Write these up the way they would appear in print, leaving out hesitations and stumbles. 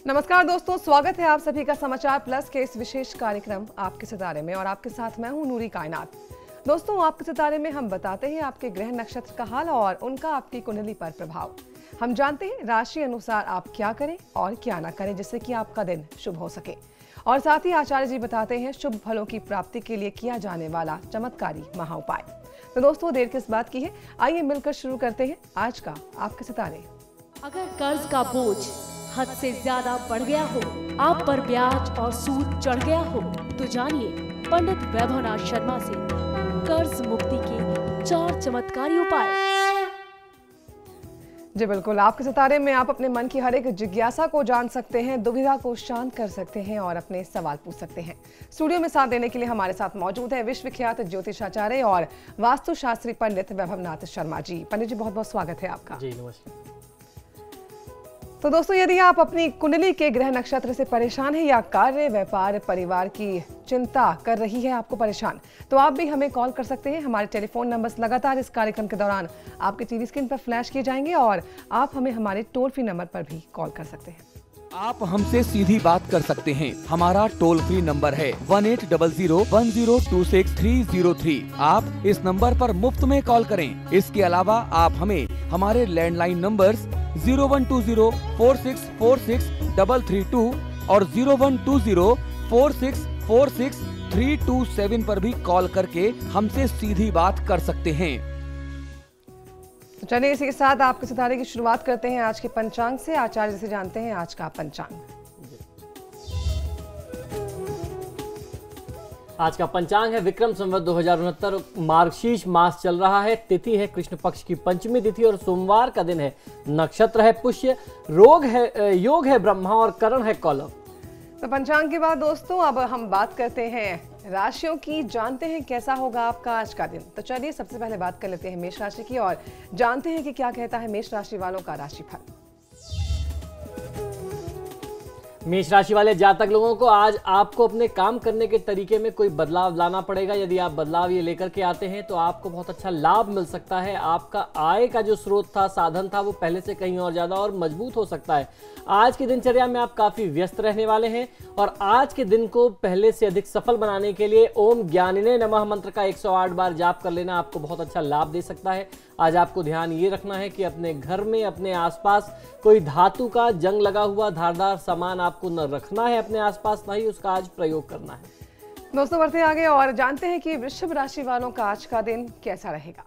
नमस्कार दोस्तों, स्वागत है आप सभी का समाचार प्लस के इस विशेष कार्यक्रम आपके सितारे में और आपके साथ मैं हूं नूरी कायनात। दोस्तों, आपके सितारे में हम बताते हैं आपके ग्रह नक्षत्र का हाल और उनका आपकी कुंडली पर प्रभाव। हम जानते हैं राशि अनुसार आप क्या करें और क्या ना करें जिससे कि आपका दिन शुभ हो सके। और साथ ही आचार्य जी बताते हैं शुभ फलों की प्राप्ति के लिए किया जाने वाला चमत्कारी महाउपाय। तो दोस्तों, देर किस बात की है, आइए मिलकर शुरू करते हैं आज का आपके सितारे। अगर कर्ज का बोझ हद से ज्यादा बढ़ गया हो, आप पर ब्याज और सूद चढ़ गया हो, तो जानिए पंडित वैभवनाथ शर्मा से कर्ज मुक्ति के 4 चमत्कारी उपाय। जी बिल्कुल, आपके सितारे में आप अपने मन की हर एक जिज्ञासा को जान सकते हैं, दुविधा को शांत कर सकते हैं और अपने सवाल पूछ सकते हैं। स्टूडियो में साथ देने के लिए हमारे साथ मौजूद है विश्वविख्यात ज्योतिषाचार्य और वास्तुशास्त्री पंडित वैभवनाथ शर्मा जी। पंडित जी, बहुत बहुत स्वागत है आपका। जी नमस्कार। तो दोस्तों, यदि आप अपनी कुंडली के ग्रह नक्षत्र से परेशान हैं या कार्य, व्यापार, परिवार की चिंता कर रही है आपको परेशान, तो आप भी हमें कॉल कर सकते हैं। हमारे टेलीफोन नंबर्स लगातार इस कार्यक्रम के दौरान आपके टीवी स्क्रीन पर फ्लैश किए जाएंगे और आप हमें हमारे टोल फ्री नंबर पर भी कॉल कर सकते हैं। आप हमसे सीधी बात कर सकते हैं। हमारा टोल फ्री नंबर है 1800-1026-303। आप इस नंबर पर मुफ्त में कॉल करें। इसके अलावा आप हमें हमारे लैंडलाइन नंबर्स 0120-4646-332 और 0120-4646-327 पर भी कॉल करके हमसे सीधी बात कर सकते हैं। तो चलिए इसी के साथ आपके सितारे की शुरुआत करते हैं आज के पंचांग से। आचार्य से जानते हैं आज का पंचांग। आज का पंचांग है विक्रम संवत 2069, मार्गशीर्ष मास चल रहा है। तिथि है कृष्ण पक्ष की पंचमी तिथि और सोमवार का दिन है। नक्षत्र है पुष्य, योग है ब्रह्मा और करण है कौलव। तो पंचांग के बाद दोस्तों अब हम बात करते हैं राशियों की, जानते हैं कैसा होगा आपका आज का दिन। तो चलिए सबसे पहले बात कर लेते हैं मेष राशि की और जानते हैं कि क्या कहता है मेष राशि वालों का राशिफल। मेष राशि वाले जातक लोगों को आज आपको अपने काम करने के तरीके में कोई बदलाव लाना पड़ेगा। यदि आप बदलाव ये लेकर के आते हैं तो आपको बहुत अच्छा लाभ मिल सकता है। आपका आय का जो स्रोत था, साधन था, वो पहले से कहीं और ज्यादा और मजबूत हो सकता है। आज की दिनचर्या में आप काफी व्यस्त रहने वाले हैं और आज के दिन को पहले से अधिक सफल बनाने के लिए ओम ज्ञानिने नमः मंत्र का 108 बार जाप कर लेना आपको बहुत अच्छा लाभ दे सकता है। आज आपको ध्यान ये रखना है कि अपने घर में, अपने आसपास कोई धातु का जंग लगा हुआ धारदार सामान आपको न रखना है अपने आसपास, ना ही उसका आज प्रयोग करना है। दोस्तों, बढ़ते आगे और जानते हैं कि वृषभ राशि वालों का आज का दिन कैसा रहेगा।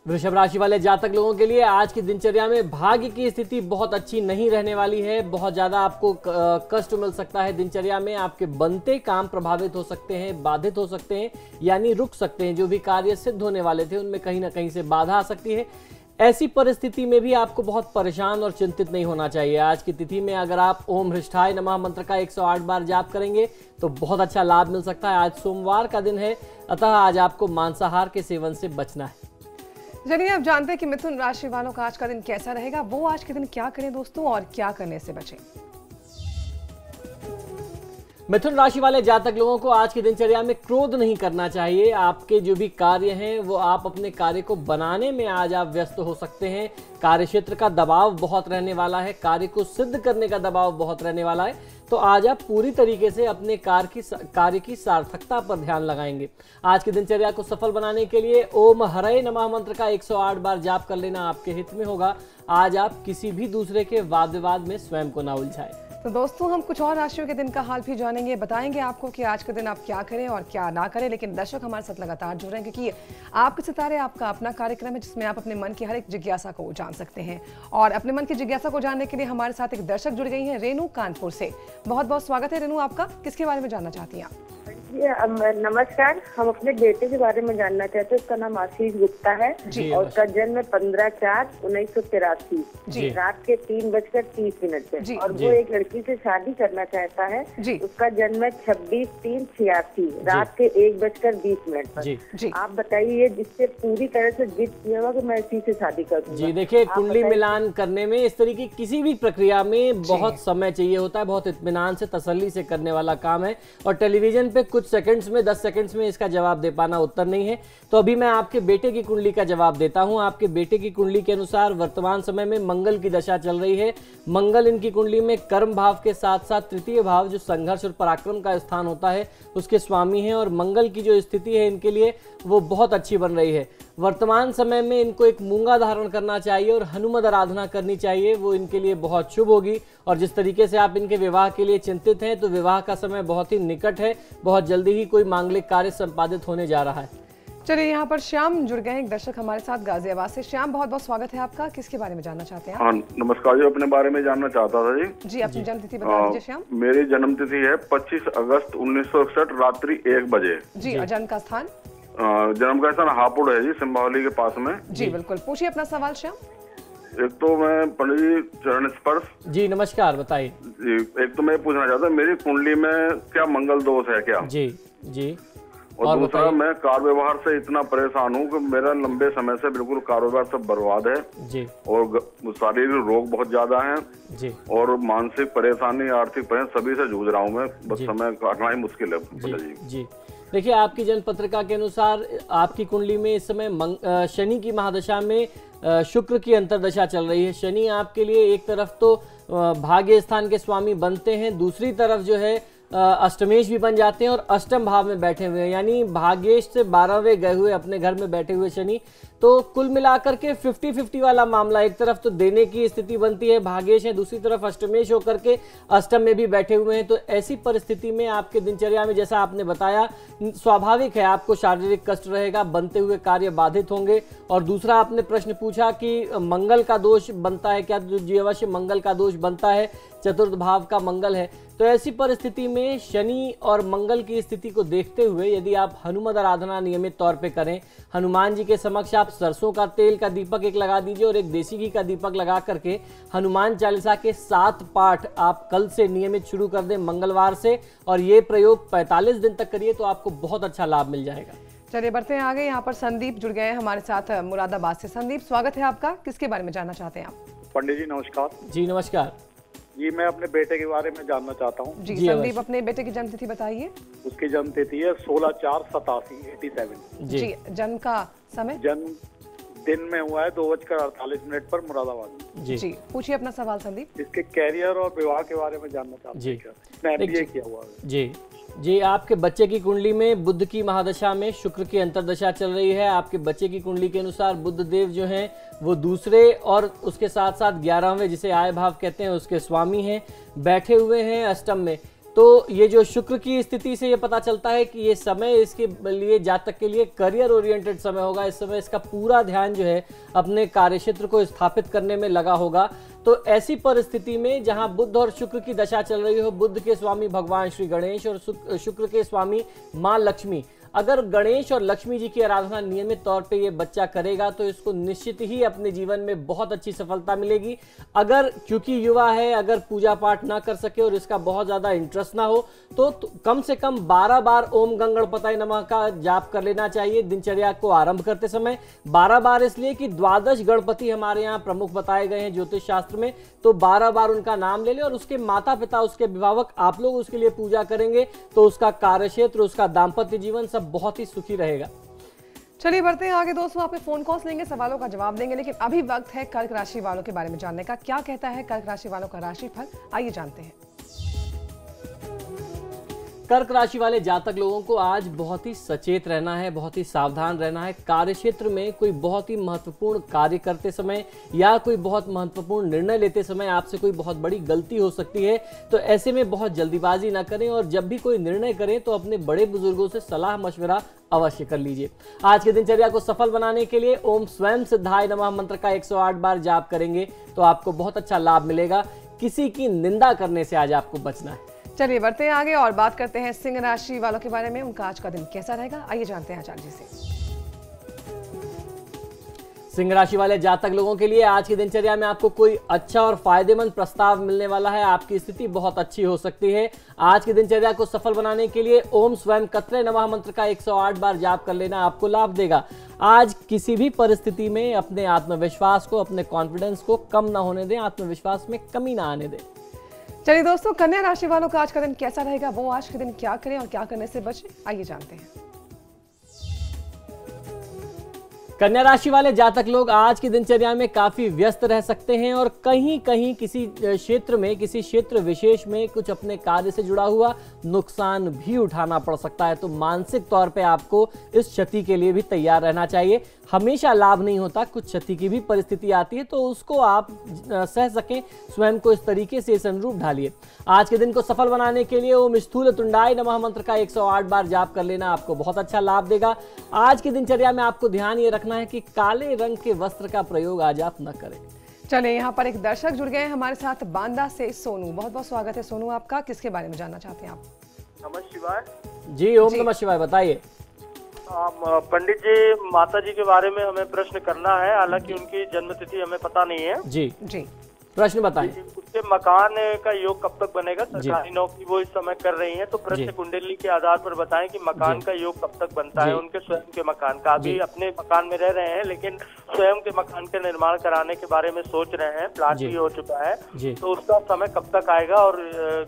वृषभ राशि वाले जातक लोगों के लिए आज की दिनचर्या में भाग्य की स्थिति बहुत अच्छी नहीं रहने वाली है। बहुत ज्यादा आपको कष्ट मिल सकता है। दिनचर्या में आपके बनते काम प्रभावित हो सकते हैं, बाधित हो सकते हैं, यानी रुक सकते हैं। जो भी कार्य सिद्ध होने वाले थे उनमें कहीं ना कहीं से बाधा आ सकती है। ऐसी परिस्थिति में भी आपको बहुत परेशान और चिंतित नहीं होना चाहिए। आज की तिथि में अगर आप ओम हृष्ठाय नमः मंत्र का 108 बार जाप करेंगे तो बहुत अच्छा लाभ मिल सकता है। आज सोमवार का दिन है, अतः आज आपको मांसाहार के सेवन से बचना है। चलिए अब जानते हैं कि मिथुन राशि वालों का आज का दिन कैसा रहेगा। वो आज के दिन क्या करें दोस्तों और क्या करने से बचें। मिथुन राशि वाले जातक लोगों को आज की दिनचर्या में क्रोध नहीं करना चाहिए। आपके जो भी कार्य हैं वो आप अपने कार्य को बनाने में आज आप व्यस्त हो सकते हैं। कार्य क्षेत्र का दबाव बहुत रहने वाला है, कार्य को सिद्ध करने का दबाव बहुत रहने वाला है। तो आज आप पूरी तरीके से अपने कार्य की सार्थकता पर ध्यान लगाएंगे। आज की दिनचर्या को सफल बनाने के लिए ओम हरये नमः मंत्र का 108 बार जाप कर लेना आपके हित में होगा। आज आप किसी भी दूसरे के वाद विवाद में स्वयं को ना उलझाएं। तो दोस्तों, हम कुछ और राशियों के दिन का हाल भी जानेंगे, बताएंगे आपको कि आज के दिन आप क्या करें और क्या ना करें। लेकिन दर्शक हमारे साथ लगातार जुड़ रहे हैं क्योंकि आपके सितारे आपका अपना कार्यक्रम है जिसमें आप अपने मन की हर एक जिज्ञासा को जान सकते हैं। और अपने मन की जिज्ञासा को जानने के लिए हमारे साथ एक दर्शक जुड़ गई हैं, रेनू कानपुर से। बहुत बहुत स्वागत है रेनू आपका। किसके बारे में जानना चाहती हैं आप? नमस्कार, हम अपने बेटे के बारे में जानना चाहते हैं। उसका नाम आशीष गुप्ता है और उसका जन्म 15/4/1983 रात के 3:30 पे और वो एक लड़की से शादी करना चाहता है। उसका जन्म 26/3/86 रात के 1:20 पर। आप बताइए जिससे पूरी तरह से जिद किया हुआ कि मैं इसी से शादी करूँ। जी देखिए, कुंडली मिलान करने में इस तरीके की किसी भी प्रक्रिया में बहुत समय चाहिए होता है, बहुत इत्मीनान से तसल्ली से करने वाला काम है। और टेलीविजन पे कुछ कुछ सेकंड्स में, 10 सेकंड्स में इसका जवाब दे पाना उत्तर नहीं है। तो अभी मैं आपके बेटे की कुंडली का जवाब देता हूं। आपके बेटे की कुंडली के अनुसार वर्तमान समय में मंगल की दशा चल रही है। मंगल इनकी कुंडली में कर्म भाव के साथ साथ तृतीय भाव जो संघर्ष और पराक्रम का स्थान होता है उसके स्वामी हैं, और मंगल की जो स्थिति है इनके लिए वो बहुत अच्छी बन रही है। वर्तमान समय में इनको एक मूंगा धारण करना चाहिए और हनुमत आराधना करनी चाहिए, वो इनके लिए बहुत शुभ होगी। और जिस तरीके से आप इनके विवाह के लिए चिंतित हैं, तो विवाह का समय बहुत ही निकट है, बहुत जल्दी ही कोई मांगलिक कार्य संपादित होने जा रहा है। चलिए, यहाँ पर श्याम जुड़ गए हैं, एक दर्शक हमारे साथ गाजियाबाद से। श्याम, बहुत बहुत स्वागत है आपका। किसके बारे में जानना चाहते हैं? हाँ, नमस्कार जी, अपने बारे में जानना चाहता था जी। जी, अपनी जन्म तिथि बता दीजिए श्याम। मेरी जन्म तिथि है 25 अगस्त 1961 रात्रि 1 बजे। जी, और जन्म का स्थान? जन्म का स्थान हापुड़ है जी, सिंबावली के पास में। जी बिल्कुल, पूछिए अपना सवाल श्याम। एक तो मैं पंडित जी चरण स्पर्श जी, नमस्कार, बताइए जी। एक तो मैं पूछना चाहता हूँ, मेरी कुंडली में क्या मंगल दोष है क्या? जी जी। और दूसरा, मैं कार व्यवहार से इतना परेशान हूँ कि मेरा लंबे समय से बिल्कुल कार व्यवहार सब बर्बाद है जी, और शारीरिक रोग बहुत ज्यादा हैं जी, और मानसिक परेशानी, आर्थिक परेशानी सभी से जूझ रहा हूँ मैं। बस समय काटना ही मुश्किल है जी जी। देखिए, आपकी जन्म पत्रिका के अनुसार आपकी कुंडली में इस समय शनि की महादशा में शुक्र की अंतरदशा चल रही है। शनि आपके लिए एक तरफ तो भाग्य स्थान के स्वामी बनते हैं, दूसरी तरफ जो है अष्टमेश भी बन जाते हैं और अष्टम भाव में बैठे हुए हैं, यानी भाग्येश से 12वें गए हुए अपने घर में बैठे हुए शनि। तो कुल मिलाकर के 50-50 वाला मामला, एक तरफ तो देने की स्थिति बनती है, भाग्येश है, दूसरी तरफ अष्टमेश होकर के अष्टम में भी बैठे हुए हैं। तो ऐसी परिस्थिति में आपके दिनचर्या में, जैसा आपने बताया, स्वाभाविक है आपको शारीरिक कष्ट रहेगा, बनते हुए कार्य बाधित होंगे। और दूसरा आपने प्रश्न पूछा कि मंगल का दोष बनता है क्या? जी अवश्य, मंगल का दोष बनता है, चतुर्थ भाव का मंगल है। तो ऐसी परिस्थिति में शनि और मंगल की स्थिति को देखते हुए यदि आप हनुमत आराधना नियमित तौर पे करें, हनुमान जी के समक्ष आप सरसों का तेल का दीपक एक लगा दीजिए और एक देसी घी का दीपक लगा करके हनुमान चालीसा के 7 पाठ आप कल से नियमित शुरू कर दें, मंगलवार से, और ये प्रयोग 45 दिन तक करिए तो आपको बहुत अच्छा लाभ मिल जाएगा। चलिए, बढ़ते हैं आगे। यहाँ पर संदीप जुड़ गए हैं हमारे साथ मुरादाबाद से। संदीप, स्वागत है आपका। किसके बारे में जानना चाहते हैं आप? पंडित जी नमस्कार। जी नमस्कार जी, मैं अपने बेटे के बारे में जानना चाहता हूँ। जी संदीप, अपने बेटे की जन्म तिथि बताइए। उसकी जन्म तिथि है 16/4/87। जी, जन्म का समय? जन्म दिन में हुआ है 2:48 पर मुरादाबाद। जी, पूछिए अपना सवाल संदीप। इसके कैरियर और विवाह के बारे में जानना चाहता हूँ। मैं MBA किया हुआ है। जी, आपके बच्चे की कुंडली में बुध की महादशा में शुक्र की अंतरदशा चल रही है। आपके बच्चे की कुंडली के अनुसार बुध देव जो हैं वो दूसरे और उसके साथ साथ 11वें, जिसे आय भाव कहते हैं, उसके स्वामी हैं, बैठे हुए हैं अष्टम में। तो ये जो शुक्र की स्थिति से ये पता चलता है कि ये समय इसके लिए, जातक के लिए करियर ओरिएंटेड समय होगा। इस समय इसका पूरा ध्यान जो है अपने कार्यक्षेत्र को स्थापित करने में लगा होगा। तो ऐसी परिस्थिति में जहां बुध और शुक्र की दशा चल रही हो, बुध के स्वामी भगवान श्री गणेश और शुक्र के स्वामी माँ लक्ष्मी, अगर गणेश और लक्ष्मी जी की आराधना नियमित तौर पे ये बच्चा करेगा तो इसको निश्चित ही अपने जीवन में बहुत अच्छी सफलता मिलेगी। अगर क्योंकि युवा है, अगर पूजा पाठ ना कर सके और इसका बहुत ज्यादा इंटरेस्ट ना हो तो कम से कम 12 बार ओम गंगणपताय नमः का जाप कर लेना चाहिए दिनचर्या को आरंभ करते समय। 12 बार इसलिए कि 12 गणपति हमारे यहाँ प्रमुख बताए गए हैं ज्योतिष शास्त्र में, तो 12 बार उनका नाम ले ले और उसके माता पिता, उसके अभिभावक, आप लोग उसके लिए पूजा करेंगे तो उसका कार्यक्षेत्र, उसका दाम्पत्य जीवन सब बहुत ही सुखी रहेगा। चलिए, बढ़ते हैं आगे दोस्तों। आपके फोन कॉल्स लेंगे, सवालों का जवाब देंगे, लेकिन अभी वक्त है कर्क राशि वालों के बारे में जानने का। क्या कहता है कर्क राशि वालों का राशिफल, आइए जानते हैं। कर्क राशि वाले जातक लोगों को आज बहुत ही सचेत रहना है, बहुत ही सावधान रहना है। कार्यक्षेत्र में कोई बहुत ही महत्वपूर्ण कार्य करते समय या कोई बहुत महत्वपूर्ण निर्णय लेते समय आपसे कोई बहुत बड़ी गलती हो सकती है, तो ऐसे में बहुत जल्दीबाजी ना करें और जब भी कोई निर्णय करें तो अपने बड़े बुजुर्गों से सलाह मशवरा अवश्य कर लीजिए। आज की दिनचर्या को सफल बनाने के लिए ओम स्वयं सिद्धाय नमः मंत्र का 108 बार जाप करेंगे तो आपको बहुत अच्छा लाभ मिलेगा। किसी की निंदा करने से आज आपको बचना है। चलिए, बढ़ते हैं आगे और बात करते हैं सिंह राशि वालों के बारे में। उनका आज का दिन कैसा रहेगा, आइए जानते हैं आचार्य जी से। सिंह राशि वाले जातक लोगों के लिए आज की दिनचर्या में आपको कोई अच्छा और फायदेमंद प्रस्ताव मिलने वाला है। आपकी स्थिति बहुत अच्छी हो सकती है। आज की दिनचर्या को सफल बनाने के लिए ओम स्वयं कत्रे नमः मंत्र का 108 बार जाप कर लेना आपको लाभ देगा। आज किसी भी परिस्थिति में अपने आत्मविश्वास को, अपने कॉन्फिडेंस को कम ना होने दें, आत्मविश्वास में कमी ना आने दें। चलिए दोस्तों, कन्या राशि वालों का आज का दिन कैसा रहेगा, वो आज के दिन क्या करें और क्या करने से बचें, आइए जानते हैं। कन्या राशि वाले जातक लोग आज की दिनचर्या में काफी व्यस्त रह सकते हैं और कहीं कहीं किसी क्षेत्र में, किसी क्षेत्र विशेष में कुछ अपने कार्य से जुड़ा हुआ नुकसान भी उठाना पड़ सकता है। तो मानसिक तौर पे आपको इस क्षति के लिए भी तैयार रहना चाहिए। हमेशा लाभ नहीं होता, कुछ क्षति की भी परिस्थिति आती है, तो उसको आप सह सकें, स्वयं को इस तरीके से इस अनुरूप ढालिए। आज के दिन को सफल बनाने के लिए ओम स्थूल तुंडाय नमः मंत्र का 108 बार जाप कर लेना आपको बहुत अच्छा लाभ देगा। आज की दिनचर्या में आपको ध्यान ये रखना है कि काले रंग के वस्त्र का प्रयोग आज आप न करें। चलिए, यहाँ पर एक दर्शक जुड़ गए हैं हमारे साथ, बांदा से सोनू। बहुत बहुत स्वागत है सोनू आपका। किसके बारे में जानना चाहते हैं आप? नमः शिवाय। जी, ओम नमः शिवाय, बताइए। पंडित जी, माता जी के बारे में हमें प्रश्न करना है, हालांकि उनकी जन्म तिथि हमें पता नहीं है। जी जी, प्रश्न बताएं। उसके मकान का योग कब तक बनेगा? सरकारी नौकरी वो इस समय कर रही हैं, तो प्रश्न कुंडली के आधार पर बताएं कि मकान का योग कब तक बनता है उनके स्वयं के मकान का। अभी अपने मकान में रह रहे हैं, लेकिन स्वयं के मकान का निर्माण कराने के बारे में सोच रहे हैं, प्लाट भी हो चुका है, तो उसका समय कब तक आएगा और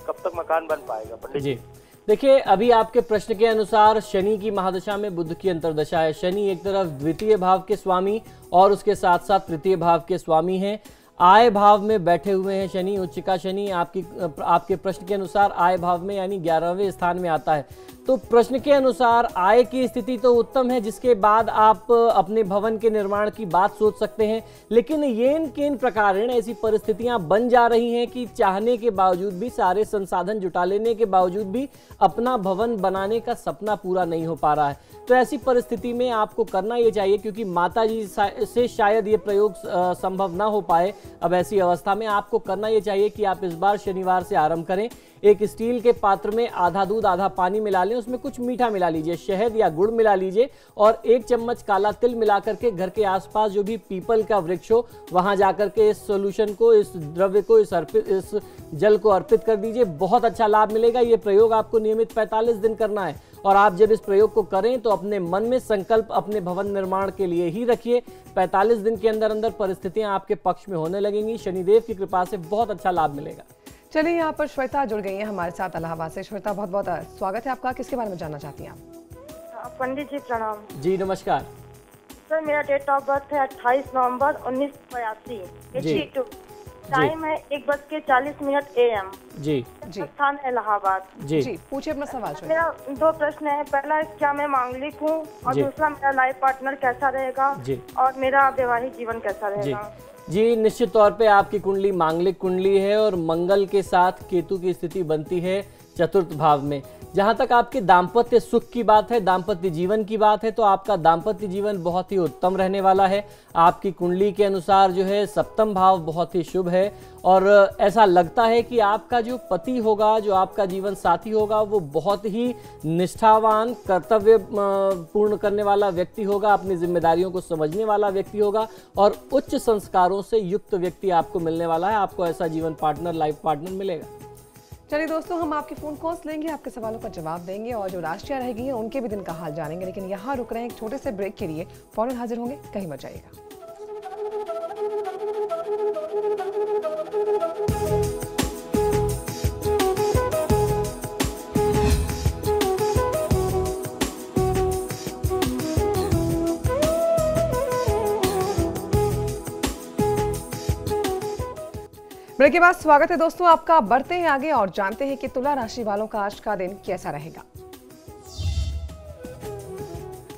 कब तक मकान बन पाएगा पंडित जी? देखिए, अभी आपके प्रश्न के अनुसार शनि की महादशा में बुध की अंतर्दशा है। शनि एक तरफ द्वितीय भाव के स्वामी और उसके साथ साथ तृतीय भाव के स्वामी हैं। आय भाव में बैठे हुए हैं शनि, उच्चिका शनि आपके प्रश्न के अनुसार आय भाव में यानी 11वें स्थान में आता है। तो प्रश्न के अनुसार आय की स्थिति तो उत्तम है, जिसके बाद आप अपने भवन के निर्माण की बात सोच सकते हैं। लेकिन येन केन प्रकारेण ऐसी परिस्थितियां बन जा रही हैं कि चाहने के बावजूद भी, सारे संसाधन जुटा लेने के बावजूद भी अपना भवन बनाने का सपना पूरा नहीं हो पा रहा है। तो ऐसी परिस्थिति में आपको करना ये चाहिए, क्योंकि माता जी से शायद ये प्रयोग संभव ना हो पाए, अब ऐसी अवस्था में आपको करना ये चाहिए कि आप इस बार शनिवार से आरंभ करें। एक स्टील के पात्र में आधा दूध आधा पानी मिला लें, उसमें कुछ मीठा मिला लीजिए, शहद या गुड़ मिला लीजिए और 1 चम्मच काला तिल मिला करके घर के आसपास जो भी पीपल का वृक्ष हो वहां जाकर के इस सोल्यूशन को, इस द्रव्य को, इस जल को अर्पित कर दीजिए। बहुत अच्छा लाभ मिलेगा। ये प्रयोग आपको नियमित 45 दिन करना है और आप जब इस प्रयोग को करें तो अपने मन में संकल्प अपने भवन निर्माण के लिए ही रखिए। 45 दिन के अंदर अंदर परिस्थितियां आपके पक्ष में होने लगेंगी। शनिदेव की कृपा से बहुत अच्छा लाभ मिलेगा। चलिए, यहाँ पर श्वेता जुड़ गई है हमारे साथ इलाहाबाद से। श्वेता, बहुत बहुत स्वागत है आपका। किसके बारे में जानना चाहती हैं आप? पंडित जी प्रणाम। जी नमस्कार सर, मेरा डेट ऑफ बर्थ है 28 नवंबर 1982। टाइम है 1:40 AM। जी जी, स्थान इलाहाबाद। जी, पूछिए अपना सवाल। मेरा 2 प्रश्न है। पहला, क्या मैं मांगलिक हूँ, और दूसरा, मेरा लाइफ पार्टनर कैसा रहेगा और मेरा वैवाहिक जीवन कैसा रहेगा? जी, निश्चित तौर पे आपकी कुंडली मांगलिक कुंडली है और मंगल के साथ केतु की स्थिति बनती है चतुर्थ भाव में। जहां तक आपके दाम्पत्य सुख की बात है, दाम्पत्य जीवन की बात है, तो आपका दाम्पत्य जीवन बहुत ही उत्तम रहने वाला है। आपकी कुंडली के अनुसार जो है सप्तम भाव बहुत ही शुभ है और ऐसा लगता है कि आपका जो पति होगा, जो आपका जीवन साथी होगा, वो बहुत ही निष्ठावान, कर्तव्य पूर्ण करने वाला व्यक्ति होगा, अपनी जिम्मेदारियों को समझने वाला व्यक्ति होगा और उच्च संस्कारों से युक्त व्यक्ति आपको मिलने वाला है। आपको ऐसा जीवन पार्टनर, लाइफ पार्टनर मिलेगा। चलिए दोस्तों, हम आपके फोन कॉल्स लेंगे, आपके सवालों का जवाब देंगे और जो राशियां रहेगी उनके भी दिन का हाल जानेंगे। लेकिन यहाँ रुक रहे हैं एक छोटे से ब्रेक के लिए, फौरन हाजिर होंगे, कहीं मत जाइएगा। ब्रेक के बाद स्वागत है दोस्तों आपका। बढ़ते हैं आगे और जानते हैं कि तुला राशि वालों का आज का दिन कैसा रहेगा।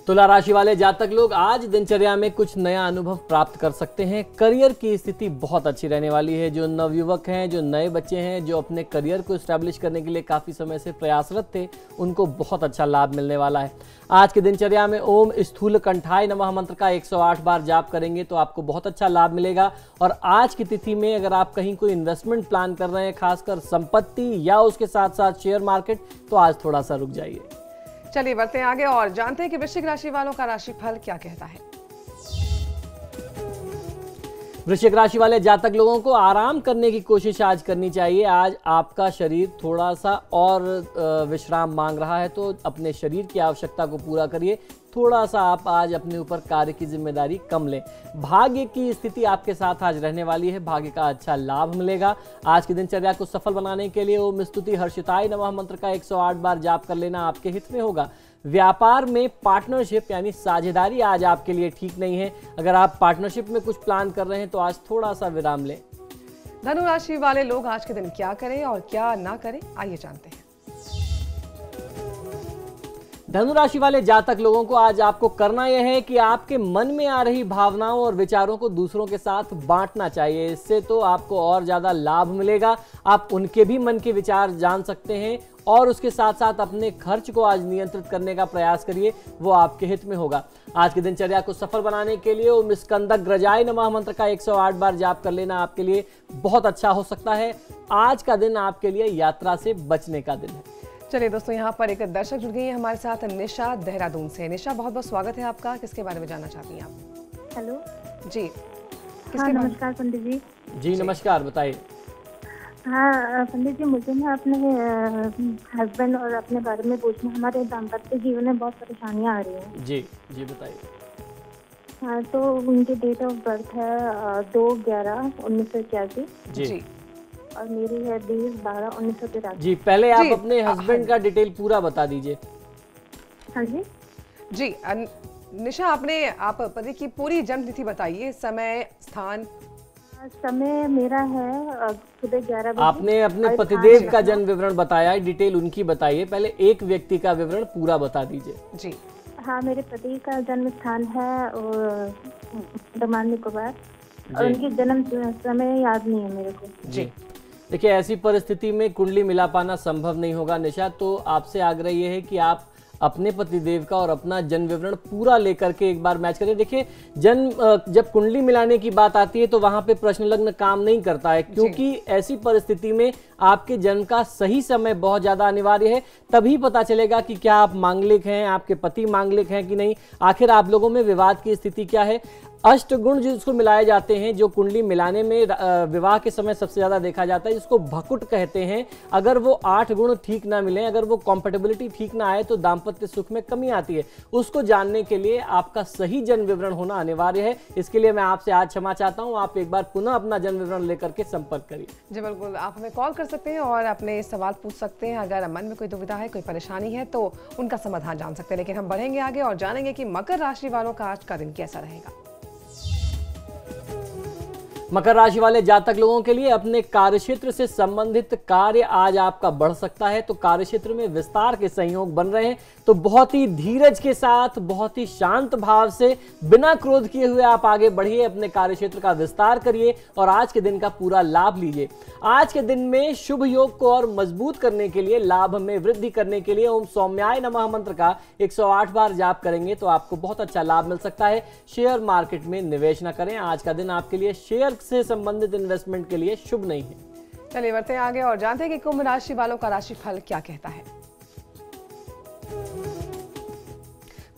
तुला राशि वाले जातक लोग आज दिनचर्या में कुछ नया अनुभव प्राप्त कर सकते हैं। करियर की स्थिति बहुत अच्छी रहने वाली है। जो नवयुवक हैं, जो नए बच्चे हैं, जो अपने करियर को एस्टैब्लिश करने के लिए काफी समय से प्रयासरत थे, उनको बहुत अच्छा लाभ मिलने वाला है। आज की दिनचर्या में ओम स्थूल कंठाय नमः मंत्र का 108 बार जाप करेंगे तो आपको बहुत अच्छा लाभ मिलेगा। और आज की तिथि में अगर आप कहीं कोई इन्वेस्टमेंट प्लान कर रहे हैं, खासकर संपत्ति या उसके साथ साथ शेयर मार्केट, तो आज थोड़ा सा रुक जाइए। चलिए बढ़ते हैं आगे और जानते हैं कि वृश्चिक राशि वालों का राशिफल क्या कहता है। वृश्चिक राशि वाले जातक लोगों को आराम करने की कोशिश आज करनी चाहिए। आज आपका शरीर थोड़ा सा और विश्राम मांग रहा है, तो अपने शरीर की आवश्यकता को पूरा करिए। थोड़ा सा आप आज अपने ऊपर कार्य की जिम्मेदारी कम लें। भाग्य की स्थिति आपके साथ आज रहने वाली है, भाग्य का अच्छा लाभ मिलेगा। आज की दिनचर्या को सफल बनाने के लिए ओम स्तुति हर्षिताय नमः मंत्र का 108 बार जाप कर लेना आपके हित में होगा। व्यापार में पार्टनरशिप यानी साझेदारी आज आपके लिए ठीक नहीं है। अगर आप पार्टनरशिप में कुछ प्लान कर रहे हैं तो आज थोड़ा सा विराम लें। धनु राशि वाले लोग आज के दिन क्या करें और क्या ना करें, आइए जानते हैं। धनु राशि वाले जातक लोगों को आज आपको करना यह है कि आपके मन में आ रही भावनाओं और विचारों को दूसरों के साथ बांटना चाहिए। इससे तो आपको और ज्यादा लाभ मिलेगा। आप उनके भी मन के विचार जान सकते हैं और उसके साथ साथ अपने खर्च को आज नियंत्रित करने का प्रयास करिए, वो आपके हित में होगा। आज की दिनचर्या को सफल बनाने के लिए ओम स्कंदग्रजाय नमः मंत्र का 108 बार जाप कर लेना आपके लिए बहुत अच्छा हो सकता है। आज का दिन आपके लिए यात्रा से बचने का दिन है। चलिए दोस्तों, यहाँ पर एक दर्शक जुड़ गई है हमारे साथ, निशा देहरादून से। निशा, बहुत बहुत स्वागत है आपका। किसके बारे में जानना चाहती हैं आप? हेलो जी, हाँ, नमस्कार पंडित जी। जी नमस्कार, बताइए। हाँ पंडित जी, मुझे ना अपने हस्बैंड और अपने बारे में पूछना। हमारे दाम्पत्य जीवन में बहुत परेशानियाँ आ रही हैं। जी जी बताइए। हाँ, तो उनकी डेट ऑफ बर्थ है 2/11/1981 जी और मेरी है 20/12/1983। जी, पहले आप अपने हस्बैंड का डिटेल पूरा बता दीजिए। हाँ जी जी। निशा, आप पति की पूरी जन्म तिथि बताइए, समय, स्थान। समय मेरा है सुबह 11 बजे। आपने अपने पतिदेव का जन्म विवरण बताया है, डिटेल उनकी बताइए। पहले एक व्यक्ति का विवरण पूरा बता दीजिए। जी हाँ, मेरे पति का जन्म स्थान है अंडमान निकोबार और उनकी जन्म समय याद नहीं है मेरे को। जी देखिए, ऐसी परिस्थिति में कुंडली मिला पाना संभव नहीं होगा निशा, तो आपसे आग्रह ये है कि आप अपने पतिदेव का और अपना जन्म विवरण पूरा लेकर के एक बार मैच करें। देखिए, जब कुंडली मिलाने की बात आती है तो वहां पे प्रश्न लग्न काम नहीं करता है, क्योंकि ऐसी परिस्थिति में आपके जन्म का सही समय बहुत ज्यादा अनिवार्य है। तभी पता चलेगा कि क्या आप मांगलिक हैं, आपके पति मांगलिक हैं कि नहीं, आखिर आप लोगों में विवाद की स्थिति क्या है। अष्टगुण जिसको मिलाए जाते हैं, जो कुंडली मिलाने में विवाह के समय सबसे ज्यादा देखा जाता है, जिसको भकुट कहते हैं। अगर वो 8 गुण ठीक ना मिले, अगर वो कॉम्पेटेबिलिटी ठीक ना आए तो दाम्पत्य सुख में कमी आती है। उसको जानने के लिए आपका सही जन्म विवरण होना अनिवार्य है। इसके लिए मैं आपसे आज क्षमा चाहता हूं। आप एक बार पुनः अपना जन्म विवरण लेकर के संपर्क करिए। जी बिल्कुल, आप हमें कॉल कर सकते हैं और अपने सवाल पूछ सकते हैं। अगर मन में कोई दुविधा है, कोई परेशानी है तो उनका समाधान जान सकते हैं। लेकिन हम बढ़ेंगे आगे और जानेंगे कि मकर राशि वालों का आज का दिन कैसा रहेगा। मकर राशि वाले जातक लोगों के लिए अपने कार्यक्षेत्र से संबंधित कार्य आज आपका बढ़ सकता है। तो कार्यक्षेत्र में विस्तार के संयोग बन रहे हैं, तो बहुत ही धीरज के साथ, बहुत ही शांत भाव से, बिना क्रोध किए हुए आप आगे बढ़िए, अपने कार्यक्षेत्र का विस्तार करिए और आज के दिन का पूरा लाभ लीजिए। आज के दिन में शुभ योग को और मजबूत करने के लिए, लाभ में वृद्धि करने के लिए ओम सौम्याय नमः मंत्र का 108 बार जाप करेंगे तो आपको बहुत अच्छा लाभ मिल सकता है। शेयर मार्केट में निवेश न करें। आज का दिन आपके लिए शेयर से संबंधित इन्वेस्टमेंट के लिए शुभ नहीं है। चलिए बढ़ते हैं आगे और जानते हैं कि कुंभ राशि वालों का राशिफल क्या कहता है।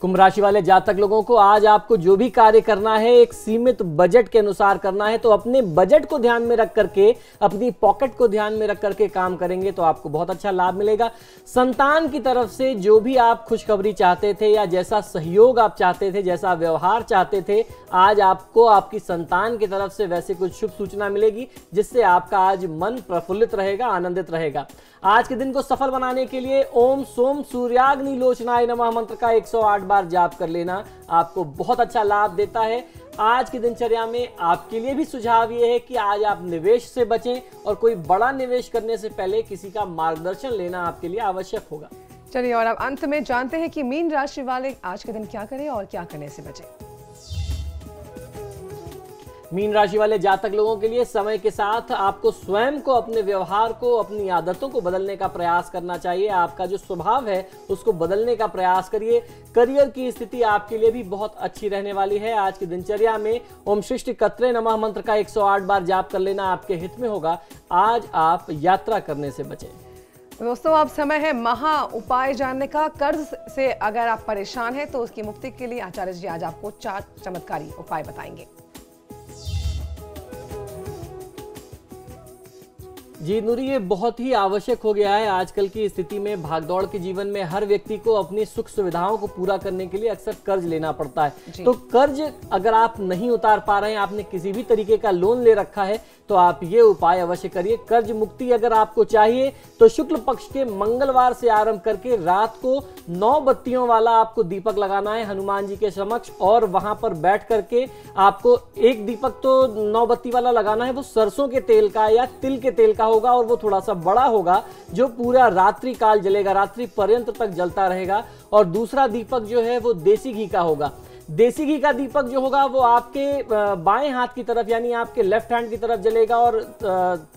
कुंभ राशि वाले जातक लोगों को आज आपको जो भी कार्य करना है एक सीमित बजट के अनुसार करना है। तो अपने बजट को ध्यान में रख करके, अपनी पॉकेट को ध्यान में रख करके काम करेंगे तो आपको बहुत अच्छा लाभ मिलेगा। संतान की तरफ से जो भी आप खुशखबरी चाहते थे या जैसा सहयोग आप चाहते थे, जैसा व्यवहार चाहते थे, आज आपको आपकी संतान की तरफ से वैसे कुछ शुभ सूचना मिलेगी, जिससे आपका आज मन प्रफुल्लित रहेगा, आनंदित रहेगा। आज के दिन को सफल बनाने के लिए ओम सोम सूर्याग्नि लोचनाय नमः मंत्र का 108 बार जाप कर लेना आपको बहुत अच्छा लाभ देता है। आज की दिनचर्या में आपके लिए भी सुझाव ये है कि आज आप निवेश से बचें और कोई बड़ा निवेश करने से पहले किसी का मार्गदर्शन लेना आपके लिए आवश्यक होगा। चलिए और अब अंत में जानते हैं कि मीन राशि वाले आज के दिन क्या करें और क्या करने से बचें। मीन राशि वाले जातक लोगों के लिए समय के साथ आपको स्वयं को, अपने व्यवहार को, अपनी आदतों को बदलने का प्रयास करना चाहिए। आपका जो स्वभाव है उसको बदलने का प्रयास करिए। करियर की स्थिति आपके लिए भी बहुत अच्छी रहने वाली है। आज की दिनचर्या में ओम सृष्टि कत्रे नमः मंत्र का 108 बार जाप कर लेना आपके हित में होगा। आज आप यात्रा करने से बचें। दोस्तों, अब समय है महा उपाय जानने का। कर्ज से अगर आप परेशान हैं तो उसकी मुक्ति के लिए आचार्य जी आज आपको 4 चमत्कारी उपाय बताएंगे। जी नूरी, ये बहुत ही आवश्यक हो गया है आजकल की स्थिति में। भागदौड़ के जीवन में हर व्यक्ति को अपनी सुख सुविधाओं को पूरा करने के लिए अक्सर कर्ज लेना पड़ता है। तो कर्ज अगर आप नहीं उतार पा रहे हैं, आपने किसी भी तरीके का लोन ले रखा है, तो आप ये उपाय अवश्य करिए। कर्ज मुक्ति अगर आपको चाहिए तो शुक्ल पक्ष के मंगलवार से आरंभ करके रात को 9 बत्तियों वाला आपको दीपक लगाना है हनुमान जी के समक्ष, और वहां पर बैठ करके आपको एक दीपक तो 9 बत्ती वाला लगाना है, वो सरसों के तेल का या तिल के तेल का होगा, और वो थोड़ा सा बड़ा होगा जो पूरा रात्रि काल जलेगा, रात्रि पर्यंत तक जलता रहेगा। और दूसरा दीपक जो है वो देसी घी का होगा। देसी घी का दीपक जो होगा वो आपके बाएं हाथ की तरफ यानी आपके लेफ्ट हैंड की तरफ जलेगा, और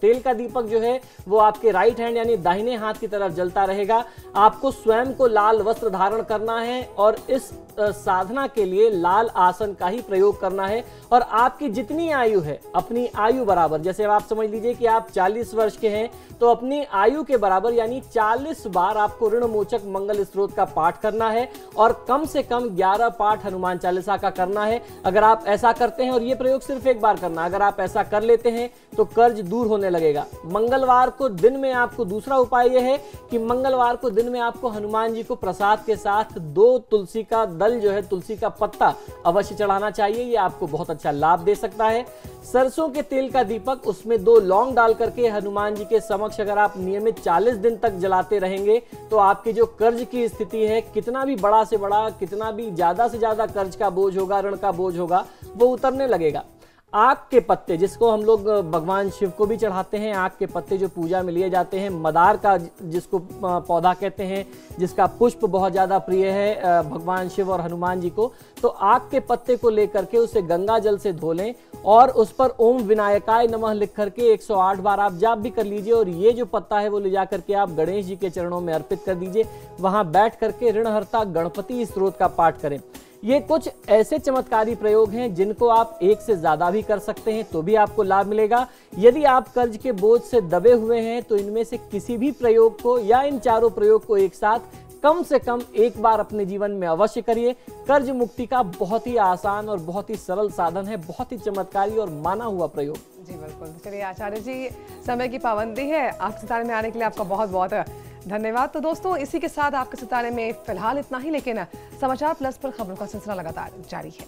तेल का दीपक जो है वो आपके राइट हैंड यानी दाहिने हाथ की तरफ जलता रहेगा। आपको स्वयं को लाल वस्त्र धारण करना है और इस साधना के लिए लाल आसन का ही प्रयोग करना है। और आपकी जितनी आयु है, अपनी आयु बराबर, जैसे आप समझ लीजिए कि आप 40 वर्ष के हैं, तो अपनी आयु के बराबर यानी 40 बार आपको ऋण मोचक मंगल स्त्रोत का पाठ करना है, और कम से कम 11 पाठ हनुमान चालीसा का करना है। अगर आप ऐसा करते हैं, और ये प्रयोग सिर्फ एक बार करना, अगर आप ऐसा कर लेते हैं तो कर्ज दूर होने लगेगा। मंगलवार को दिन में आपको दूसरा उपाय यह है कि मंगलवार को दिन में आपको हनुमान जी को प्रसाद के साथ 2 तुलसी का दल जो है, तुलसी का पत्ता अवश्य चढ़ाना चाहिए। ये आपको बहुत अच्छा लाभ दे सकता है। सरसों के तेल का दीपक, उसमें 2 लौंग डाल करके हनुमान जी के समक्ष अगर आप नियमित 40 दिन तक जलाते रहेंगे तो आपकी जो कर्ज की स्थिति है, कितना भी बड़ा से बड़ा, कितना भी ज्यादा से ज्यादा कर्ज का बोझ होगा, ऋण का बोझ होगा, वो उतरने लगेगा। आक के पत्ते, जिसको हम लोग भगवान शिव को भी चढ़ाते हैं, आक के पत्ते जो पूजा में लिए जाते हैं, मदार का जिसको पौधा कहते हैं, जिसका पुष्प बहुत ज्यादा प्रिय है भगवान शिव और हनुमान जी को, तो आक के पत्ते को लेकर के उसे गंगा जल से धो लें और उस पर ओम विनायकाय नमः लिख करके 108 बार आप जाप भी कर लीजिए। और ये जो पत्ता है वो ले जा करके आप गणेश जी के चरणों में अर्पित कर दीजिए। वहां बैठ करके ऋणहर्ता गणपति स्त्रोत का पाठ करें। ये कुछ ऐसे चमत्कारी प्रयोग हैं जिनको आप एक से ज्यादा भी कर सकते हैं तो भी आपको लाभ मिलेगा। यदि आप कर्ज के बोझ से दबे हुए हैं तो इनमें से किसी भी प्रयोग को या इन चारों प्रयोग को एक साथ कम से कम एक बार अपने जीवन में अवश्य करिए। कर्ज मुक्ति का बहुत ही आसान और बहुत ही सरल साधन है, बहुत ही चमत्कारी और माना हुआ प्रयोग। जी बिल्कुल। चलिए आचार्य जी, समय की पाबंदी है, आपके सितारे में आने के लिए आपका बहुत बहुत धन्यवाद। तो दोस्तों, इसी के साथ आपके सितारे में फिलहाल इतना ही, लेकिन समाचार प्लस पर खबरों का सिलसिला लगातार जारी है।